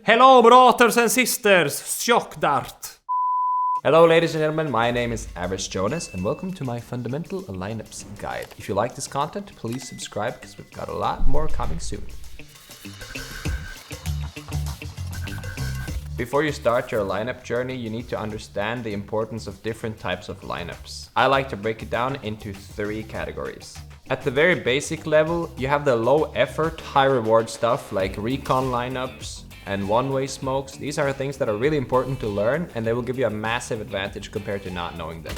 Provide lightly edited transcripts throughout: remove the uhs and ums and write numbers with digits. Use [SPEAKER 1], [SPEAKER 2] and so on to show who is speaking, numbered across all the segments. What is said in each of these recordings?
[SPEAKER 1] Hello brothers and sisters, shock dart. Hello ladies and gentlemen, my name is AverageJonas and welcome to my fundamental lineups guide. If you like this content, please subscribe because we've got a lot more coming soon. Before you start your lineup journey, you need to understand the importance of different types of lineups. I like to break it down into 3 categories. At the very basic level, you have the low effort, high reward stuff like recon lineups and one-way smokes. These are things that are really important to learn and they will give you a massive advantage compared to not knowing them.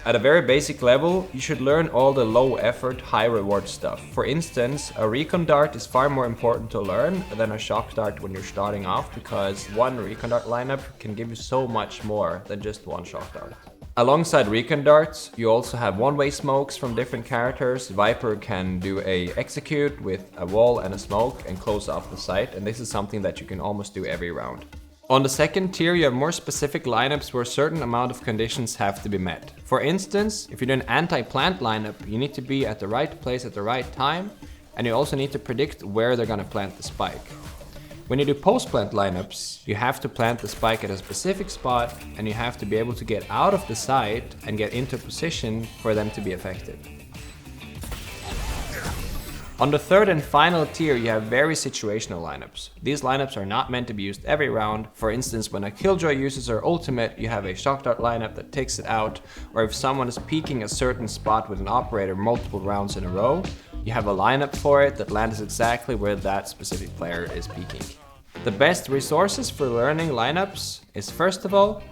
[SPEAKER 1] At a very basic level, you should learn all the low effort, high reward stuff. For instance, a recon dart is far more important to learn than a shock dart when you're starting off because one recon dart lineup can give you so much more than just one shock dart. Alongside recon darts, you also have one-way smokes from different characters. Viper can do a execute with a wall and a smoke and close off the site, and this is something that you can almost do every round. On the second tier, you have more specific lineups where a certain amount of conditions have to be met. For instance, if you do an anti-plant lineup, you need to be at the right place at the right time, and you also need to predict where they're gonna plant the spike. When you do post-plant lineups, you have to plant the spike at a specific spot and you have to be able to get out of the site and get into position for them to be effective. On the third and final tier, you have very situational lineups. These lineups are not meant to be used every round. For instance, when a Killjoy uses her ultimate, you have a shock dart lineup that takes it out, or if someone is peeking a certain spot with an operator multiple rounds in a row, you have a lineup for it that lands exactly where that specific player is peeking. The best resources for learning lineups is first of all,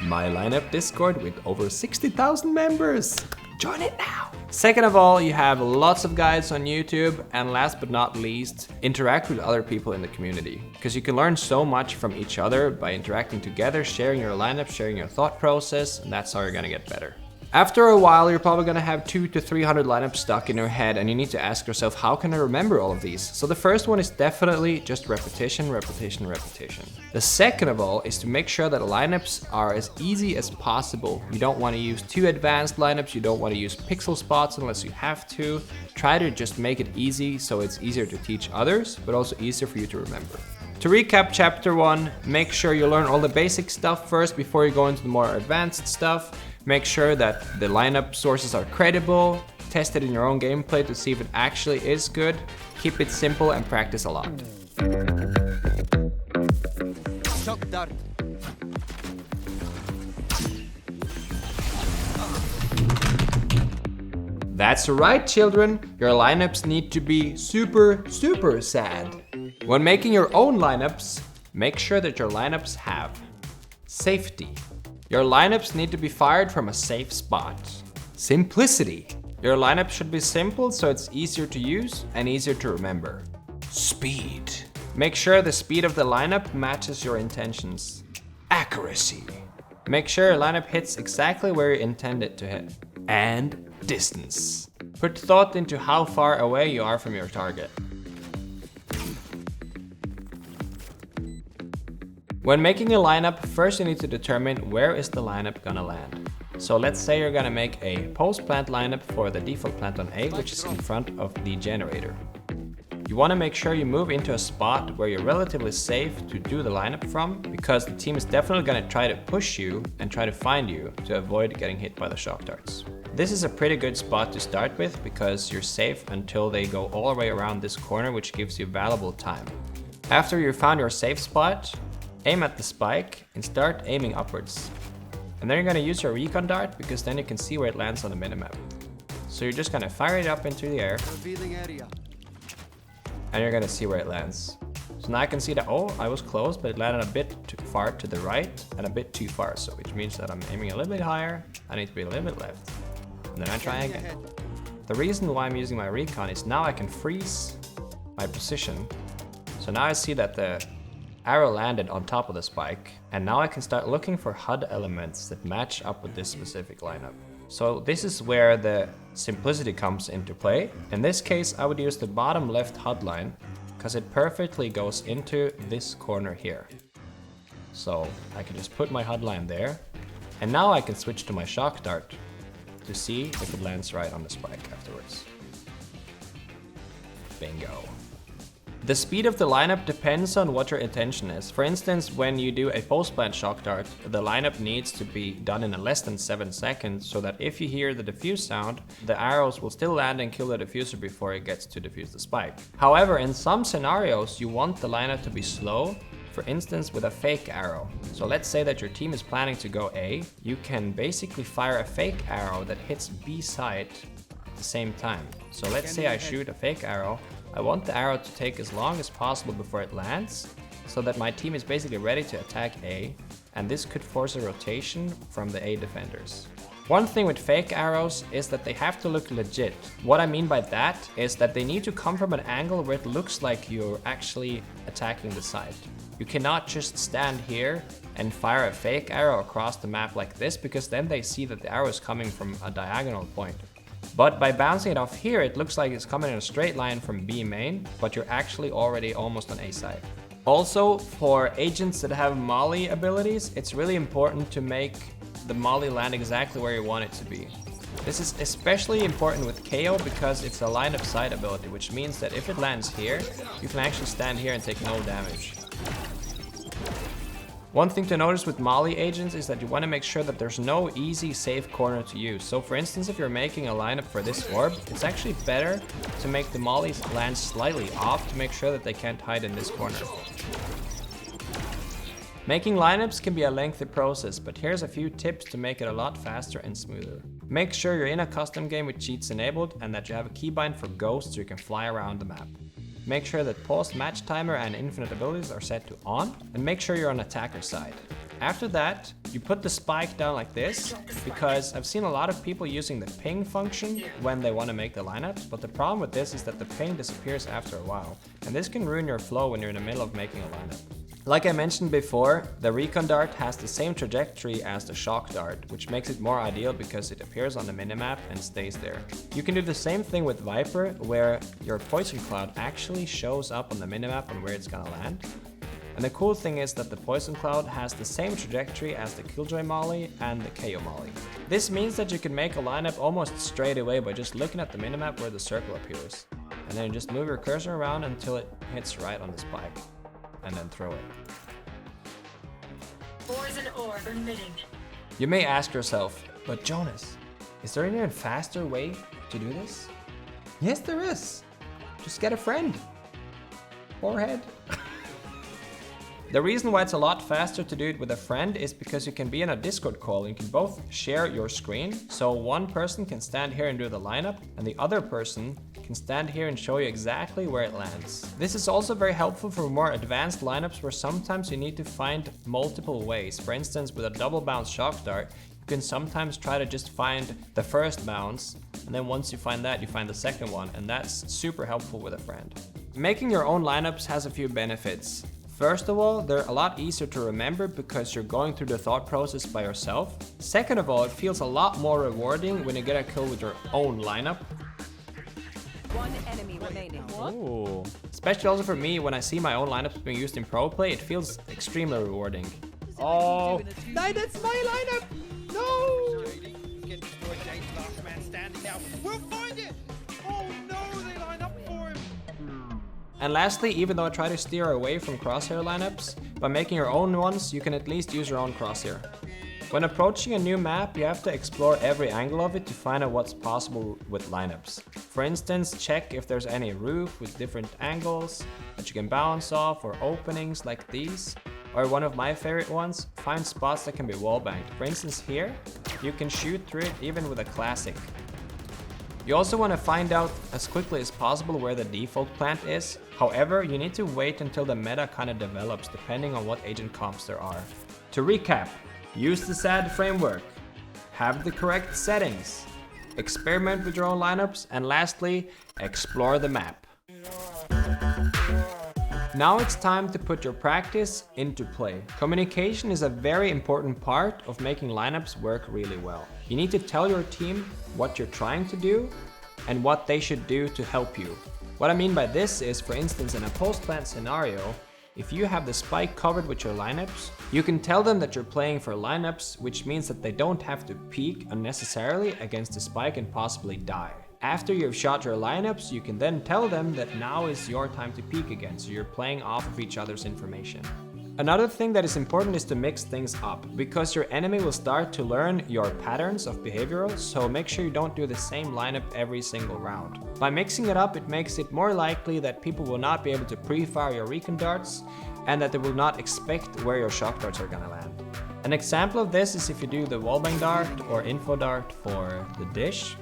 [SPEAKER 1] my lineup Discord with over 60,000 members. Join it now. Second of all, you have lots of guides on YouTube, and last but not least, interact with other people in the community. Because you can learn so much from each other by interacting together, sharing your lineup, sharing your thought process, and that's how you're gonna get better. After a while, you're probably gonna have 200 to 300 lineups stuck in your head, and you need to ask yourself, how can I remember all of these? So the first one is definitely just repetition, repetition, repetition. The second of all is to make sure that lineups are as easy as possible. You don't want to use too advanced lineups, you don't want to use pixel spots unless you have to. Try to just make it easy so it's easier to teach others, but also easier for you to remember. To recap chapter 1, make sure you learn all the basic stuff first before you go into the more advanced stuff. Make sure that the lineup sources are credible. Test it in your own gameplay to see if it actually is good. Keep it simple and practice a lot. Shock dart. That's right, children. Your lineups need to be super, super sad. When making your own lineups, make sure that your lineups have safety. Your lineups need to be fired from a safe spot. Simplicity. Your lineup should be simple so it's easier to use and easier to remember. Speed. Make sure the speed of the lineup matches your intentions. Accuracy. Make sure your lineup hits exactly where you intend it to hit. And distance. Put thought into how far away you are from your target. When making a lineup, first you need to determine where is the lineup gonna land. So let's say you're gonna make a post-plant lineup for the default plant on A, which is in front of the generator. You wanna make sure you move into a spot where you're relatively safe to do the lineup from, because the team is definitely gonna try to push you and try to find you to avoid getting hit by the shock darts. This is a pretty good spot to start with because you're safe until they go all the way around this corner, which gives you valuable time. After you found your safe spot, aim at the spike and start aiming upwards. And then you're gonna use your recon dart because then you can see where it lands on the minimap. So you're just gonna fire it up into the air. And you're gonna see where it lands. So now I can see that, oh, I was close, but it landed a bit too far to the right and a bit too far. So which means that I'm aiming a little bit higher. I need to be a little bit left. And then I try again. The reason why I'm using my recon is now I can freeze my position. So now I see that the arrow landed on top of the spike, and now I can start looking for HUD elements that match up with this specific lineup. So this is where the simplicity comes into play. In this case, I would use the bottom left HUD line because it perfectly goes into this corner here. So I can just put my HUD line there, and now I can switch to my shock dart to see if it lands right on the spike afterwards. Bingo. The speed of the lineup depends on what your intention is. For instance, when you do a post-plant shock dart, the lineup needs to be done in less than 7 seconds so that if you hear the defuse sound, the arrows will still land and kill the diffuser before it gets to defuse the spike. However, in some scenarios, you want the lineup to be slow, for instance with a fake arrow. So let's say that your team is planning to go A, you can basically fire a fake arrow that hits B side at the same time. So let's say I shoot a fake arrow. I want the arrow to take as long as possible before it lands, so that my team is basically ready to attack A, and this could force a rotation from the A defenders. One thing with fake arrows is that they have to look legit. What I mean by that is that they need to come from an angle where it looks like you're actually attacking the site. You cannot just stand here and fire a fake arrow across the map like this, because then they see that the arrow is coming from a diagonal point. But by bouncing it off here, it looks like it's coming in a straight line from B main, but you're actually already almost on A side. Also, for agents that have molly abilities, it's really important to make the molly land exactly where you want it to be. This is especially important with KO because it's a line of sight ability, which means that if it lands here, you can actually stand here and take no damage. One thing to notice with molly agents is that you want to make sure that there's no easy safe corner to use. So for instance, if you're making a lineup for this orb, it's actually better to make the mollies land slightly off to make sure that they can't hide in this corner. Making lineups can be a lengthy process, but here's a few tips to make it a lot faster and smoother. Make sure you're in a custom game with cheats enabled and that you have a keybind for ghosts so you can fly around the map. Make sure that post match timer and infinite abilities are set to on, and make sure you're on attacker side. After that, you put the spike down like this, because I've seen a lot of people using the ping function when they want to make the lineups, but the problem with this is that the ping disappears after a while, and this can ruin your flow when you're in the middle of making a lineup. Like I mentioned before, the recon dart has the same trajectory as the shock dart, which makes it more ideal because it appears on the minimap and stays there. You can do the same thing with Viper, where your poison cloud actually shows up on the minimap on where it's gonna land. And the cool thing is that the poison cloud has the same trajectory as the Killjoy molly and the KO molly. This means that you can make a lineup almost straight away by just looking at the minimap where the circle appears. And then just move your cursor around until it hits right on the spike. And then throw it.
[SPEAKER 2] Poison orb emitting.
[SPEAKER 1] You may ask yourself, but Jonas, is there an even faster way to do this? Yes, there is. Just get a friend. Forehead. The reason why it's a lot faster to do it with a friend is because you can be in a Discord call and you can both share your screen. So one person can stand here and do the lineup, and the other person can stand here and show you exactly where it lands. This is also very helpful for more advanced lineups where sometimes you need to find multiple ways. For instance, with a double bounce shock dart, you can sometimes try to just find the first bounce, and then once you find that, you find the second one, and that's super helpful with a friend. Making your own lineups has a few benefits. First of all, they're a lot easier to remember because you're going through the thought process by yourself. Second of all, it feels a lot more rewarding when you get a kill with your own lineup.
[SPEAKER 3] One enemy remaining.
[SPEAKER 1] Ooh. Especially also for me, when I see my own lineups being used in pro play, it feels extremely rewarding. Oh, no, that's my lineup! No!
[SPEAKER 4] Get destroyed, James, last man standing now. We'll find it! Oh no, they line up for him!
[SPEAKER 1] And lastly, even though I try to steer away from crosshair lineups, by making your own ones, you can at least use your own crosshair. When approaching a new map, you have to explore every angle of it to find out what's possible with lineups. For instance, check if there's any roof with different angles that you can bounce off, or openings like these. Or one of my favorite ones, find spots that can be wallbanged. For instance here, you can shoot through it even with a classic. You also want to find out as quickly as possible where the default plant is. However, you need to wait until the meta kind of develops depending on what agent comps there are. To recap, use the SAD framework, have the correct settings, experiment with your own lineups, and lastly, explore the map. Now it's time to put your practice into play. Communication is a very important part of making lineups work really well. You need to tell your team what you're trying to do and what they should do to help you. What I mean by this is, for instance, in a post-plant scenario, if you have the spike covered with your lineups, you can tell them that you're playing for lineups, which means that they don't have to peek unnecessarily against the spike and possibly die. After you've shot your lineups, you can then tell them that now is your time to peek again, so you're playing off of each other's information. Another thing that is important is to mix things up, because your enemy will start to learn your patterns of behavioral, so make sure you don't do the same lineup every single round. By mixing it up, it makes it more likely that people will not be able to pre-fire your recon darts, and that they will not expect where your shock darts are gonna land. An example of this is if you do the wallbang dart or info dart for the dish.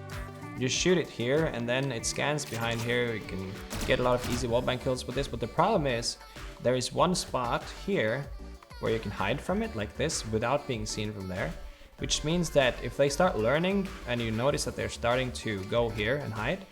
[SPEAKER 1] You shoot it here and then it scans behind here. You can get a lot of easy wallbang kills with this, but the problem is there is one spot here where you can hide from it like this without being seen from there, which means that if they start learning and you notice that they're starting to go here and hide,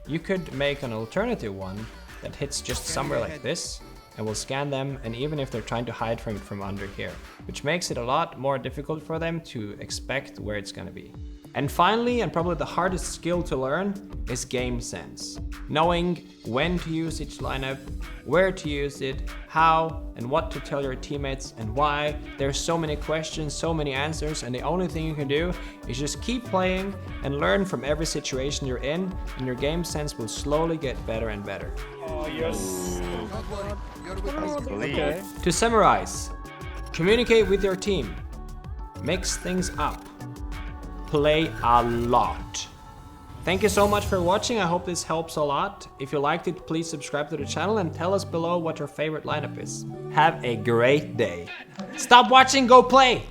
[SPEAKER 1] you could make an alternative one that hits just somewhere like this and will scan them, and even if they're trying to hide from it from under here, which makes it a lot more difficult for them to expect where it's gonna be. And finally, and probably the hardest skill to learn, is game sense. Knowing when to use each lineup, where to use it, how and what to tell your teammates and why. There's so many questions, so many answers, and the only thing you can do is just keep playing and learn from every situation you're in, and your game sense will slowly get better and better.
[SPEAKER 2] Oh, yes.
[SPEAKER 5] Okay.
[SPEAKER 1] To summarize, communicate with your team, mix things up, play a lot. Thank you so much for watching. I hope this helps a lot. If you liked it, please subscribe to the channel and tell us below what your favorite lineup is. Have a great day. Stop watching, go play!